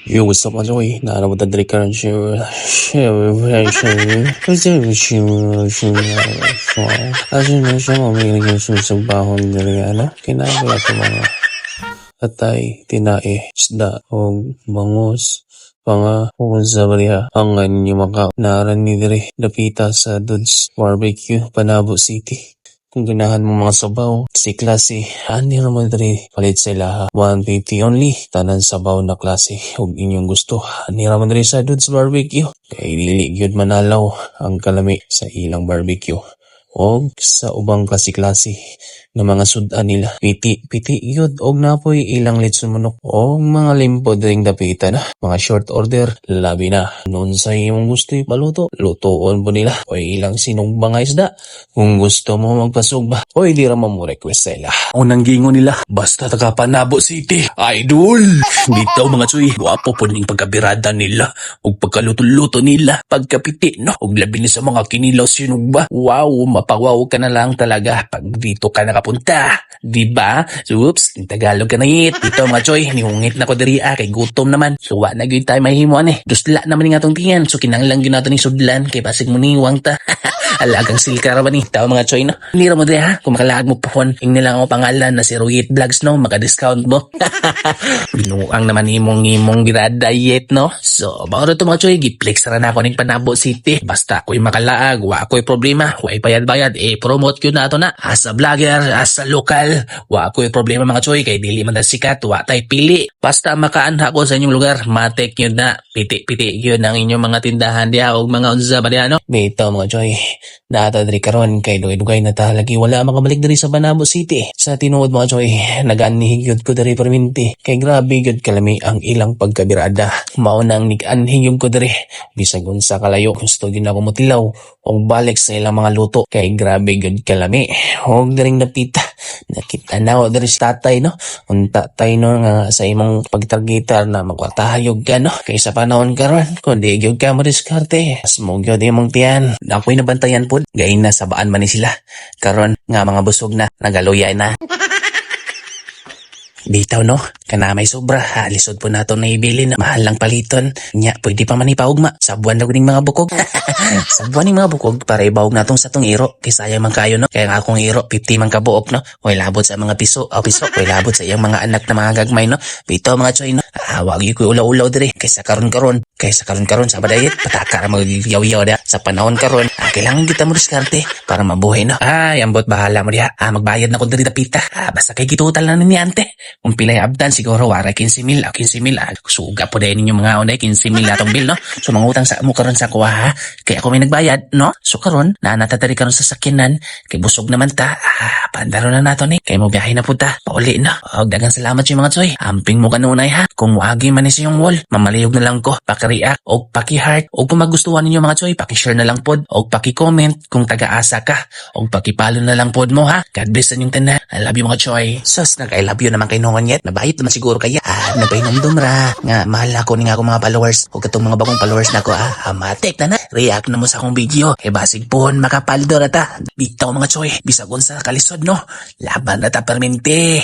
Yo, what's up, Aloy? Nararamdaman din ka rin siya. Mamili yung susubahon nila, ano? Kinagala ito mga atay, tinae, isda, o bangus, panga, kung sa bariha, ang inyong maka naran ni Dre, napita sa Dudes Barbecue, Panabo City. Kung ganahan mo mga sabaw, si klase, ani naman diri palit sila 150 only. Tanan sabaw na klase, kung inyong gusto, ani naman diri sa Dudes Barbecue. Kay dili gyud manalaw ang kalami sa ilang barbecue. O sa ubang klase-klase na mga sudan nila. Piti yun. Og napoy ilang litson manok. O mga limpo dring dapita na. Mga short order, labi na. Noon sa imong gusto ipaluto, lutoon po nila. O ilang sinugbang isda. Kung gusto mo magpasugba, o hindi raman mo request sa ila. Unang gingo nila, basta taga Panabo City. Idol! Dito mga tsuy, guwapo po ning pagkabirada nila. Og pagkaluto-luto nila. Pagkapiti, no? Og labi ni sa mga kinilaw sinugba. Wow, mapawaw ka na lang talaga pag dito ka nakapunta. Diba? So, oops, in Tagalog ka na hit. Dito mga choy, nihungit na ko diri kay gutom naman. So, wa na gyud tayo mahimuan eh. Dusla naman nga tong tingan. So, kinanglang gyud nato ni sudlan kay basig mo niwang ta. Alagang silka ra ba ni? Tao mga choy, no? Hindi ra mo diri ha. Kung makalaag mo pohon, ing nila ako pangalan na si Ruit Vlogs, no? Maka-discount mo. Binuang naman imong gira-diet, no? So, bago ito mga choy, giplex ra na ako ning Panabo City. Basta ako'y makalaag, wa ako'y problema, wa'y bayad-bayad, promote yun na ito na. As a vlogger, as a local, wa ako'y problema mga choy, kay dili man na sikat, wa tay pili. Basta makaanha ko sa inyong lugar, matek yun na, piti-piti yun ang inyong mga tindahan diya, o mga unsa ba diya, no? Dito mga choy, natadri karon kay dugay-dugay na talagi, wala makabalik diri sa Panabo City. Sa tinuod mga choy, nag-anhig yun ko diri perminti, kay grabe yun kalami ang ilang pagkabirada. Maunang nig-anhig yun ko diri, bisag unsa kalayo, gusto yun ako mutilaw, o balik sa ilang mga luto, kay grabe yun kalami. Huwag diring napita, nakita na o diri sa tatay, no? Ang tatay, no, nga sa imong pagtargitar na magwatahayog ka, no? Kay sa panahon karon, kung di yun ka mariskarte, as mong yun imong tiyan. Ako'y nabantayan po, gain na sabaan man ni sila. Karon nga mga busog na, nagaluya na. Bitaw no, kana may sobra, lisod po nato na ibili na mahal lang paliton. Nya, pwede pa man ipaugma, sabuan na kuning mga bukog. Sabuan ning mga bukog para ibawog natong sa tong iro. Kay sayang man kayo no, kaya nga akong iro, 50 man kabuok no. Way labot sa mga piso, way labot sa iyang mga anak na mga gagmay no. Bitaw mga choy no, wag ko ulaw-ulaw diri. Kaysa karon sa badayet, pataka ra magyaw-yaw da. Sa panahon karon, kailangan kita mo diskarte para mabuhay no. Ay, ambot bahala mo diha. Magbayad na ko diri dapita. Basta kay gitutal na ni ante. Kung pilay abdan, siguro wara 15,000, 15,000. Suga po dahil ninyo mga unay, 15,000 atong bill, no? So, mangutang sa mo karon sa kuha, ha? Kaya ako may nagbayad, no? So, karon, natatari karon sa sakinan, kay busog naman ta, pandaro na nato ni, kay mo biyahe na po ta, pauli, no? Og dagang salamat yung mga tsoy, amping mo kanunay, ha? Kung wagi man sa yung wall, mamaliyog na lang ko, paki-react, og paki-heart, og kung magustuhan ninyo mga tsoy, paki-share na lang pod, og paki-comment kung taga-asa ka, og paki-follow na lang pod mo, ha? God bless sa inyong tanan. I love you mga tsoy. Sus, nag-I love you naman kay nungan yet, nabahit naman siguro kaya. Nagpainom-dum ra. Nga, mahal ako ni nga akong mga followers. O katong mga bagong followers na ko, matik na na. React na mo sa akong video. Kay basig pohon, makapaldo na ta. Bitaw mga choy. Bisag unsa kalisod, no? Laban na ta permente.